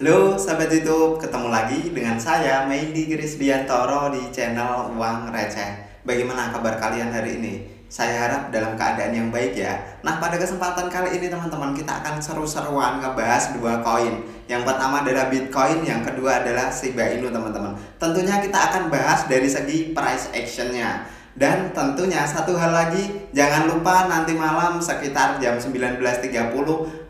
Halo sahabat YouTube, ketemu lagi dengan saya Meindi Krisdiantoro di channel Uang Receh. Bagaimana kabar kalian hari ini? Saya harap dalam keadaan yang baik ya. Nah, pada kesempatan kali ini teman-teman, kita akan seru-seruan ngebahas dua koin. Yang pertama adalah Bitcoin, yang kedua adalah Shiba Inu teman-teman. Tentunya kita akan bahas dari segi price actionnya. Dan tentunya satu hal lagi, jangan lupa nanti malam sekitar jam 19.30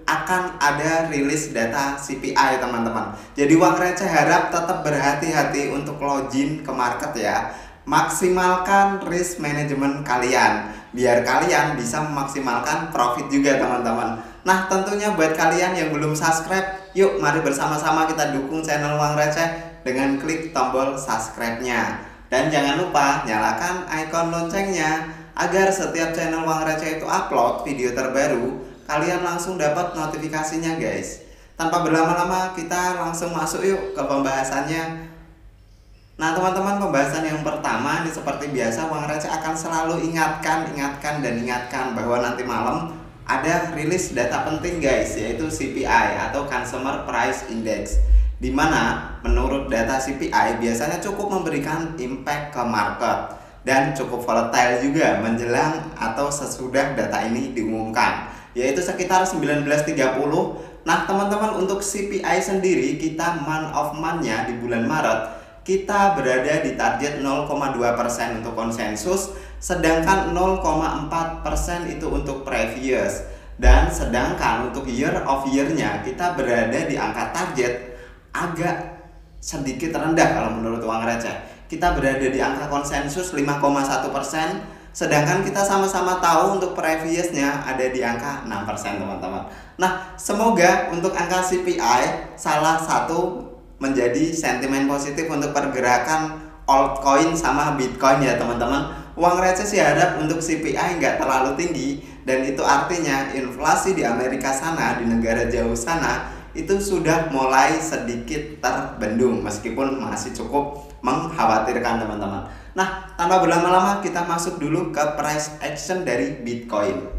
akan ada rilis data CPI teman-teman. Jadi Uang Receh harap tetap berhati-hati untuk login ke market ya. Maksimalkan risk management kalian biar kalian bisa memaksimalkan profit juga teman-teman. Nah, tentunya buat kalian yang belum subscribe, yuk mari bersama-sama kita dukung channel Uang Receh dengan klik tombol subscribe-nya. Dan jangan lupa nyalakan icon loncengnya agar setiap channel Uang Receh itu upload video terbaru, kalian langsung dapat notifikasinya guys. Tanpa berlama-lama kita langsung masuk yuk ke pembahasannya. Nah teman-teman, pembahasan yang pertama ini seperti biasa Uang Receh akan selalu ingatkan bahwa nanti malam ada rilis data penting guys, yaitu CPI atau Consumer Price Index, dimana menurut data CPI biasanya cukup memberikan impact ke market dan cukup volatile juga menjelang atau sesudah data ini diumumkan, yaitu sekitar 19.30. Nah teman-teman, untuk CPI sendiri kita month of month-nya di bulan Maret kita berada di target 0,2% untuk konsensus, sedangkan 0,4% itu untuk previous. Dan sedangkan untuk year of year-nya kita berada di angka target agak sedikit rendah kalau menurut Uang Receh. Kita berada di angka konsensus 5,1%, sedangkan kita sama-sama tahu untuk previousnya ada di angka 6% teman-teman. Nah, semoga untuk angka CPI salah satu menjadi sentimen positif untuk pergerakan altcoin sama Bitcoin ya teman-teman. Uang Receh sih harap untuk CPI nggak terlalu tinggi, dan itu artinya inflasi di Amerika sana, di negara jauh sana, itu sudah mulai sedikit terbendung meskipun masih cukup mengkhawatirkan teman-teman. Nah, tanpa berlama-lama kita masuk dulu ke price action dari Bitcoin.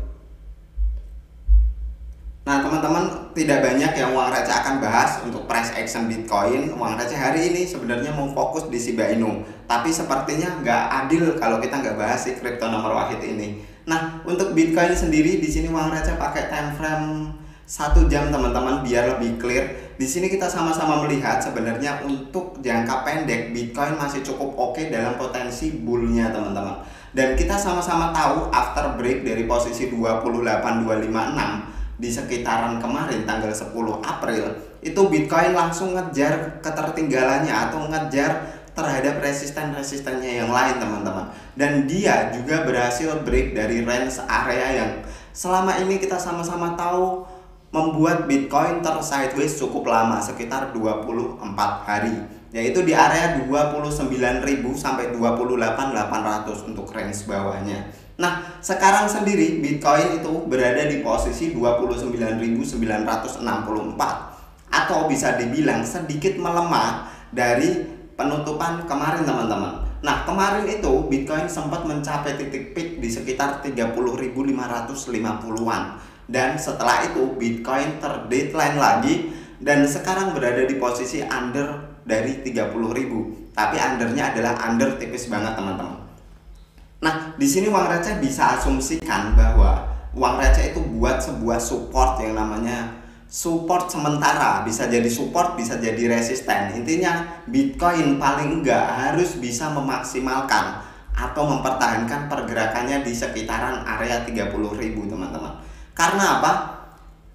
Nah teman-teman, tidak banyak yang Uang Receh akan bahas untuk price action Bitcoin. Uang Receh hari ini sebenarnya mau fokus di Shiba Inu, tapi sepertinya nggak adil kalau kita nggak bahas si kripto nomor wahid ini. Nah untuk Bitcoin sendiri di sini Uang Receh pakai time frame 1 jam teman-teman biar lebih clear. Di sini kita sama-sama melihat sebenarnya untuk jangka pendek Bitcoin masih cukup oke dalam potensi bullnya teman-teman. Dan kita sama-sama tahu after break dari posisi 28.256 di sekitaran kemarin tanggal 10 April itu Bitcoin langsung ngejar ketertinggalannya atau ngejar terhadap resisten-resistennya yang lain teman-teman, dan dia juga berhasil break dari range area yang selama ini kita sama-sama tahu membuat Bitcoin tersideways cukup lama, sekitar 24 hari, yaitu di area 29.000 sampai 28.800 untuk range bawahnya. Nah, sekarang sendiri Bitcoin itu berada di posisi 29.964 atau bisa dibilang sedikit melemah dari penutupan kemarin teman-teman. Nah, kemarin itu Bitcoin sempat mencapai titik peak di sekitar 30.550-an. Dan setelah itu Bitcoin terdeadline lagi dan sekarang berada di posisi under dari 30.000. Tapi undernya adalah under tipis banget teman-teman. Nah, di sini Uang Receh bisa asumsikan bahwa Uang Receh itu buat sebuah support yang namanya support sementara, bisa jadi support, bisa jadi resisten. Intinya Bitcoin paling enggak harus bisa memaksimalkan atau mempertahankan pergerakannya di sekitaran area 30.000 teman-teman. Karena apa?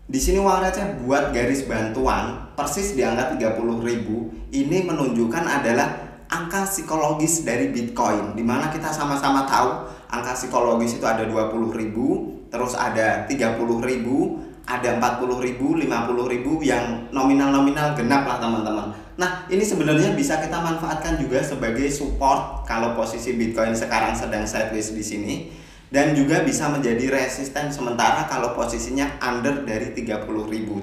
Di sini Uang Receh buat garis bantuan persis di angka 30.000. Ini menunjukkan adalah angka psikologis dari Bitcoin, dimana kita sama-sama tahu angka psikologis itu ada 20.000, terus ada 30.000, ada 40.000, 50.000 yang nominal-nominal genap lah teman-teman. Nah ini sebenarnya bisa kita manfaatkan juga sebagai support kalau posisi Bitcoin sekarang sedang sideways di sini, dan juga bisa menjadi resisten sementara kalau posisinya under dari 30.000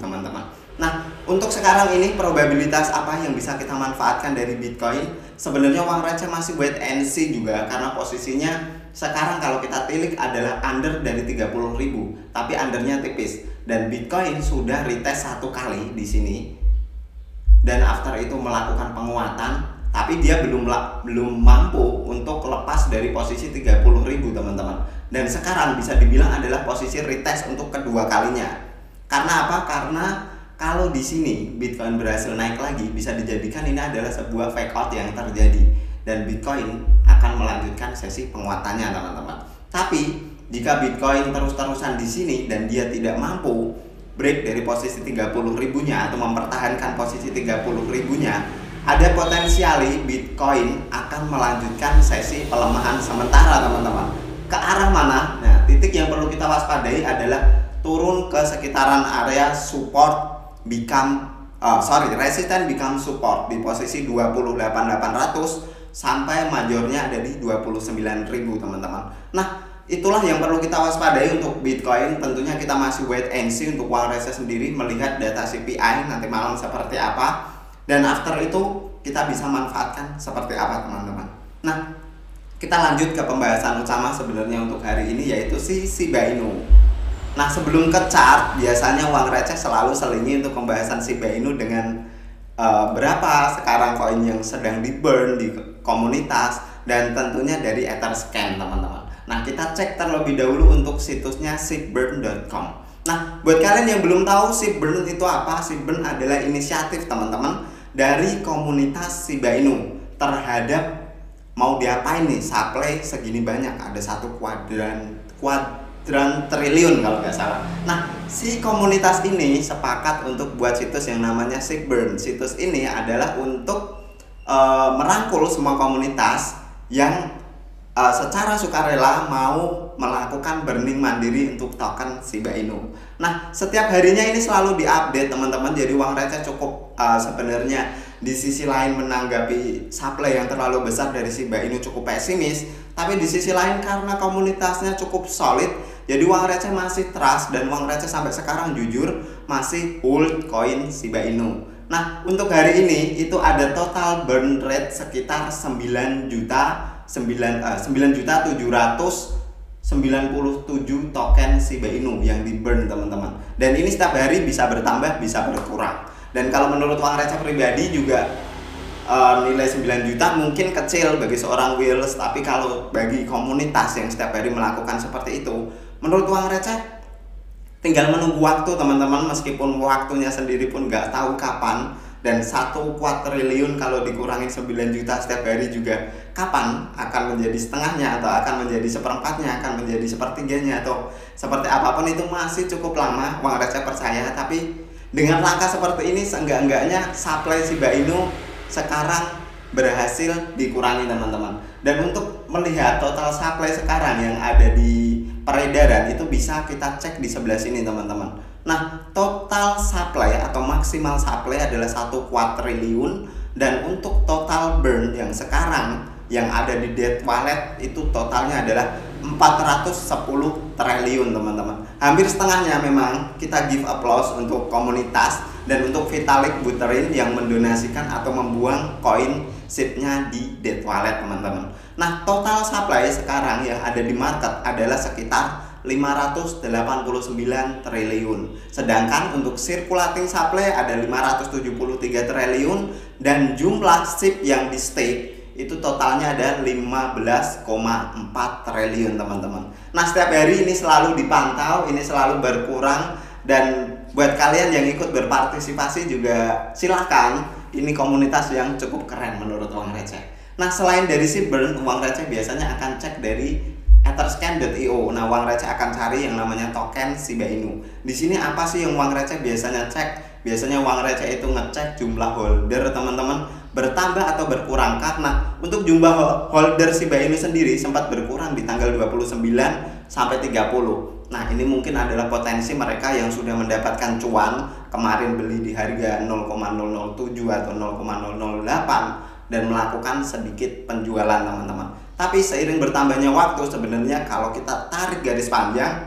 teman-teman. Nah, untuk sekarang ini probabilitas apa yang bisa kita manfaatkan dari Bitcoin? Sebenarnya Uang Receh masih wait and see juga, karena posisinya sekarang kalau kita tilik adalah under dari 30.000, tapi undernya tipis. Dan Bitcoin sudah retest 1 kali di sini dan after itu melakukan penguatan, tapi dia belum mampu untuk lepas dari posisi 30.000 teman-teman. Dan sekarang bisa dibilang adalah posisi retest untuk kedua kalinya. Karena apa? Karena kalau di sini Bitcoin berhasil naik lagi, bisa dijadikan ini adalah sebuah fake out yang terjadi dan Bitcoin akan melanjutkan sesi penguatannya teman-teman. Tapi jika Bitcoin terus-terusan di sini dan dia tidak mampu break dari posisi 30.000-nya atau mempertahankan posisi 30.000-nya, ada potensiali Bitcoin akan melanjutkan sesi pelemahan sementara teman-teman. Ke arah mana? Nah, titik yang perlu kita waspadai adalah turun ke sekitaran area support resisten become support di posisi 28.800 sampai majornya ada di 29.000 teman-teman. Nah, itulah yang perlu kita waspadai untuk Bitcoin. Tentunya kita masih wait and see untuk uang receh sendiri, melihat data CPI nanti malam seperti apa, dan after itu kita bisa manfaatkan seperti apa teman-teman. Nah, kita lanjut ke pembahasan utama sebenarnya untuk hari ini, yaitu si Shiba Inu. Nah, sebelum ke chart, biasanya uang receh selalu selingi untuk pembahasan Shiba Inu dengan berapa sekarang koin yang sedang di burn di komunitas, dan tentunya dari Etherscan teman-teman. Nah, kita cek terlebih dahulu untuk situsnya shipburn.com. Nah, buat kalian yang belum tahu Shipburn itu apa, Shipburn adalah inisiatif teman-teman dari komunitas Shiba Inu terhadap mau diapain nih supply segini banyak, ada 1 kuadran triliun kalau nggak salah. Nah, si komunitas ini sepakat untuk buat situs yang namanya Shipburn. Situs ini adalah untuk merangkul semua komunitas yang secara sukarela mau melakukan burning mandiri untuk token Shiba Inu. Nah, setiap harinya ini selalu diupdate teman-teman. Jadi uang receh cukup sebenarnya di sisi lain menanggapi supply yang terlalu besar dari Shiba Inu cukup pesimis, tapi di sisi lain karena komunitasnya cukup solid, jadi uang receh masih trust, dan uang receh sampai sekarang jujur masih hold koin Shiba Inu. Nah, untuk hari ini itu ada total burn rate sekitar 9.797 token Shiba Inu yang di burn teman-teman. Dan ini setiap hari bisa bertambah, bisa berkurang. Dan kalau menurut uang receh pribadi juga nilai 9 juta mungkin kecil bagi seorang wheels, tapi kalau bagi komunitas yang setiap hari melakukan seperti itu, menurut uang receh tinggal menunggu waktu teman-teman. Meskipun waktunya sendiri pun nggak tahu kapan, dan 1 kuadriliun kalau dikurangin 9 juta setiap hari juga kapan akan menjadi setengahnya, atau akan menjadi seperempatnya, akan menjadi sepertiganya, atau seperti apapun itu masih cukup lama uang receh percaya. Tapi dengan langkah seperti ini seenggak-enggaknya supply Shiba Inu sekarang berhasil dikurangi teman-teman. Dan untuk melihat total supply sekarang yang ada di peredaran itu bisa kita cek di sebelah sini teman-teman. Nah, total supply atau maksimal supply adalah 1 kuadriliun, dan untuk total burn yang sekarang yang ada di dead wallet itu totalnya adalah 410 triliun teman-teman. Hampir setengahnya memang kita give applause untuk komunitas dan untuk Vitalik Buterin yang mendonasikan atau membuang koin SHIB-nya di dead wallet teman-teman. Nah, total supply sekarang yang ada di market adalah sekitar 589 triliun. Sedangkan untuk circulating supply ada 573 triliun, dan jumlah SHIB yang di stake itu totalnya ada 15,4 triliun teman-teman. Nah, setiap hari ini selalu dipantau, ini selalu berkurang, dan buat kalian yang ikut berpartisipasi juga silahkan. Ini komunitas yang cukup keren menurut uang receh. Nah, selain dari Shipburn, uang receh biasanya akan cek dari Etherscan.io. Nah, uang receh akan cari yang namanya token Shiba Inu. Di sini apa sih yang uang receh biasanya cek? Biasanya uang receh itu ngecek jumlah holder teman-teman bertambah atau berkurang, karena untuk jumlah holder Shiba Inu sendiri sempat berkurang di tanggal 29 sampai 30. Nah, ini mungkin adalah potensi mereka yang sudah mendapatkan cuan kemarin beli di harga 0,007 atau 0,008 dan melakukan sedikit penjualan teman-teman. Tapi seiring bertambahnya waktu, sebenarnya kalau kita tarik garis panjang,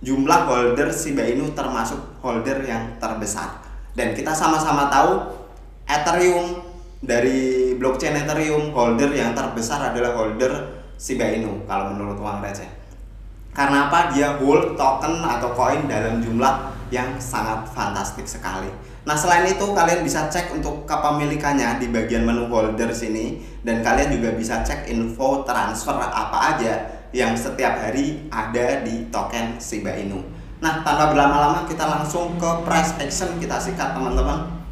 jumlah holder Shiba Inu termasuk holder yang terbesar. Dan kita sama-sama tahu Ethereum, dari blockchain Ethereum, holder yang terbesar adalah holder Shiba Inu kalau menurut uang receh. Karena apa? Dia hold token atau koin dalam jumlah yang sangat fantastik sekali. Nah, selain itu kalian bisa cek untuk kepemilikannya di bagian menu holder sini, dan kalian juga bisa cek info transfer apa aja yang setiap hari ada di token Shiba Inu. Nah, tanpa berlama-lama kita langsung ke price action, kita sikat teman-teman.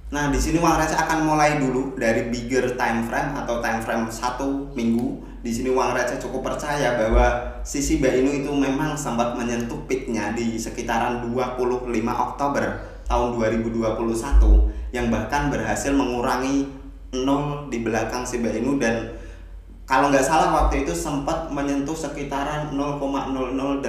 Nah, di sini uang receh akan mulai dulu dari bigger time frame atau time frame 1 minggu. Di sini uang receh cukup percaya bahwa si Shiba Inu itu memang sempat menyentuh peaknya di sekitaran 25 Oktober tahun 2021 yang bahkan berhasil mengurangi 0 di belakang Shiba Inu, dan kalau nggak salah waktu itu sempat menyentuh sekitaran 0,0088,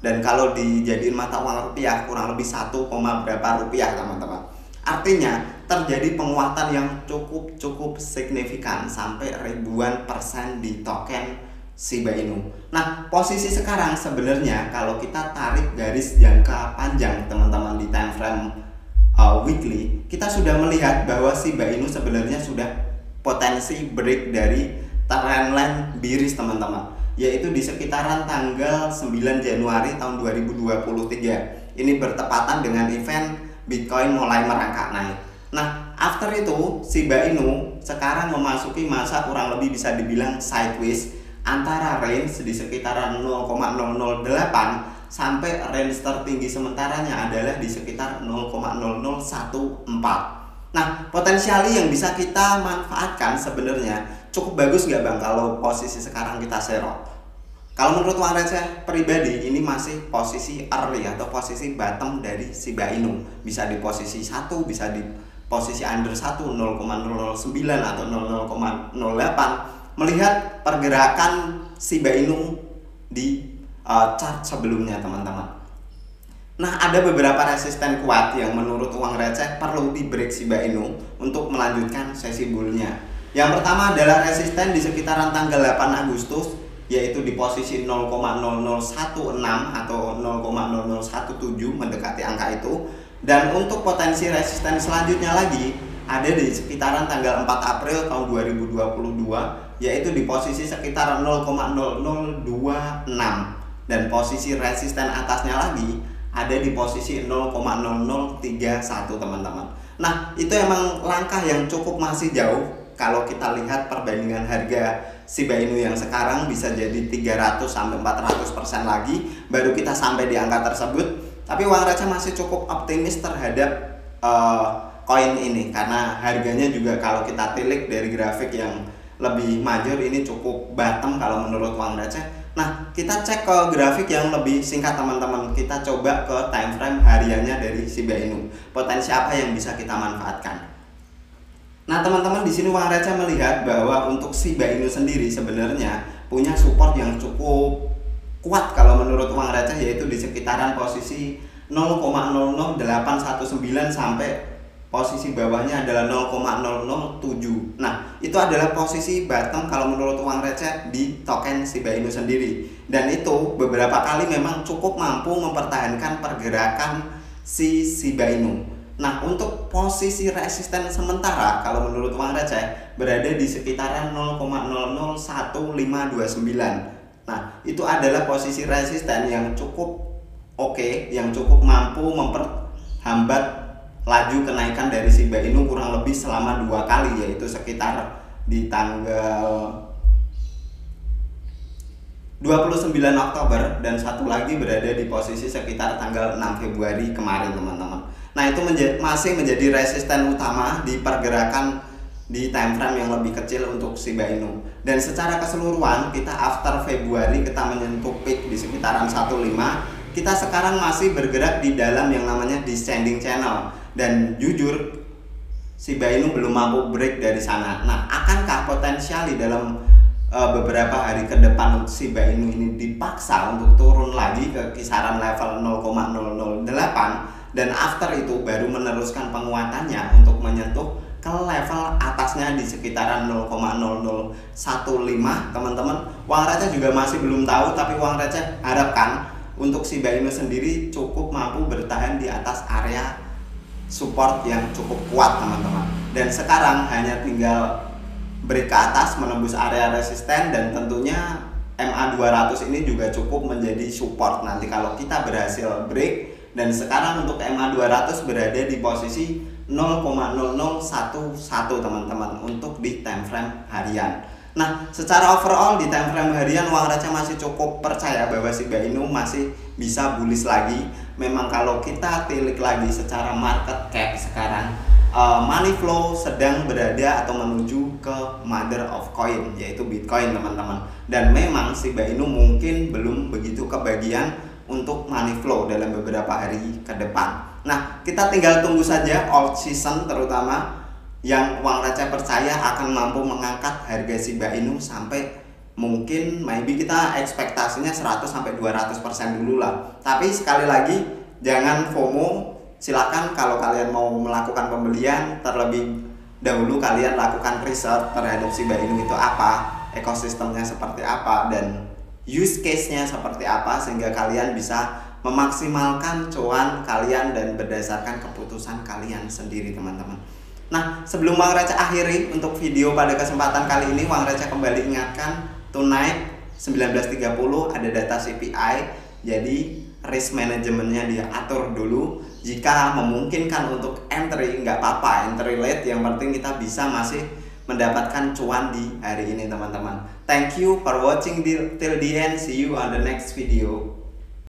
dan kalau dijadiin mata uang rupiah kurang lebih 1, berapa rupiah teman-teman. Artinya terjadi penguatan yang cukup signifikan sampai ribuan persen di token Shiba Inu. Nah, posisi sekarang sebenarnya kalau kita tarik garis jangka panjang teman-teman di time frame weekly, kita sudah melihat bahwa Shiba Inu sebenarnya sudah potensi break dari trendline bearish teman-teman, yaitu di sekitaran tanggal 9 Januari tahun 2023. Ini bertepatan dengan event Bitcoin mulai merangkak naik. Nah, after itu Shiba Inu sekarang memasuki masa kurang lebih bisa dibilang sideways antara range di sekitaran 0,008 sampai range tertinggi sementaranya adalah di sekitar 0,0014. Nah, potensiali yang bisa kita manfaatkan sebenarnya cukup bagus nggak Bang kalau posisi sekarang kita zero? Kalau menurut uang receh pribadi, ini masih posisi early atau posisi bottom dari Shiba Inu. Bisa di posisi 1, bisa di posisi under 1, 0,009 atau 0,08. Melihat pergerakan Shiba Inu di chart sebelumnya teman-teman. Nah, ada beberapa resisten kuat yang menurut uang receh perlu di break Shiba Inu untuk melanjutkan sesi bullnya. Yang pertama adalah resisten di sekitaran tanggal 8 Agustus, yaitu di posisi 0,0016 atau 0,0017, mendekati angka itu. Dan untuk potensi resisten selanjutnya lagi ada di sekitaran tanggal 4 April tahun 2022, yaitu di posisi sekitar 0,0026, dan posisi resisten atasnya lagi ada di posisi 0,0031 teman-teman. Nah, itu emang langkah yang cukup masih jauh. Kalau kita lihat perbandingan harga Shiba Inu yang sekarang bisa jadi 300-400% lagi baru kita sampai di angka tersebut. Tapi uang receh masih cukup optimis terhadap koin ini, karena harganya juga kalau kita tilik dari grafik yang lebih major ini cukup bottom kalau menurut uang receh. Nah, kita cek ke grafik yang lebih singkat teman-teman. Kita coba ke time frame hariannya dari Shiba Inu. Potensi apa yang bisa kita manfaatkan? Nah, teman-teman, di sini uang receh melihat bahwa untuk Shiba Inu sendiri sebenarnya punya support yang cukup kuat kalau menurut uang receh, yaitu di sekitaran posisi 0,00819 sampai posisi bawahnya adalah 0,007. Nah, itu adalah posisi bottom kalau menurut uang receh di token Shiba Inu sendiri. Dan itu beberapa kali memang cukup mampu mempertahankan pergerakan si Shiba Inu. Nah, untuk posisi resisten sementara kalau menurut uang receh berada di sekitaran 0,001529. Nah, itu adalah posisi resisten yang cukup oke, yang cukup mampu memperhambat laju kenaikan dari Shiba Inu kurang lebih selama 2 kali, yaitu sekitar di tanggal 29 Oktober dan satu lagi berada di posisi sekitar tanggal 6 Februari kemarin teman-teman. Nah, itu masih menjadi resisten utama di pergerakan di time frame yang lebih kecil untuk Shiba Inu. Dan secara keseluruhan kita after Februari kita menyentuh peak di sekitaran 15. Kita sekarang masih bergerak di dalam yang namanya descending channel, dan jujur Shiba Inu belum mampu break dari sana. Nah, akankah potensial dalam beberapa hari ke depan Shiba Inu ini dipaksa untuk turun lagi ke kisaran level 0,008 dan after itu baru meneruskan penguatannya untuk menyentuh ke level atasnya di sekitaran 0,0015 teman-teman. Uang receh juga masih belum tahu, tapi uang receh harapkan untuk Shiba Inu sendiri cukup mampu bertahan di atas area support yang cukup kuat teman-teman. Dan sekarang hanya tinggal break ke atas menembus area resisten, dan tentunya MA200 ini juga cukup menjadi support. Nanti kalau kita berhasil break dan sekarang untuk MA 200 berada di posisi 0,0011 teman-teman untuk di time frame harian. Nah, secara overall di time frame harian uang receh masih cukup percaya bahwa Shiba Inu masih bisa bullish lagi. Memang kalau kita tilik lagi secara market cap sekarang, money flow sedang berada atau menuju ke mother of coin, yaitu Bitcoin teman-teman. Dan memang Shiba Inu mungkin belum begitu kebagian untuk money flow dalam beberapa hari ke depan. Nah, kita tinggal tunggu saja alt season terutama yang uang receh percaya akan mampu mengangkat harga Shiba Inu sampai mungkin maybe kita ekspektasinya 100-200% dulu lah. Tapi sekali lagi jangan FOMO, silakan kalau kalian mau melakukan pembelian terlebih dahulu kalian lakukan research terhadap Shiba Inu itu apa, ekosistemnya seperti apa, dan use case-nya seperti apa sehingga kalian bisa memaksimalkan cuan kalian dan berdasarkan keputusan kalian sendiri teman-teman. Nah, sebelum Uang Receh akhiri untuk video pada kesempatan kali ini, Uang Receh kembali ingatkan tonight 19.30 ada data CPI, jadi risk manajemennya diatur dulu. Jika memungkinkan untuk entry, nggak apa-apa, entry late, yang penting kita bisa masih mendapatkan cuan di hari ini teman-teman. Thank you for watching till the end, see you on the next video.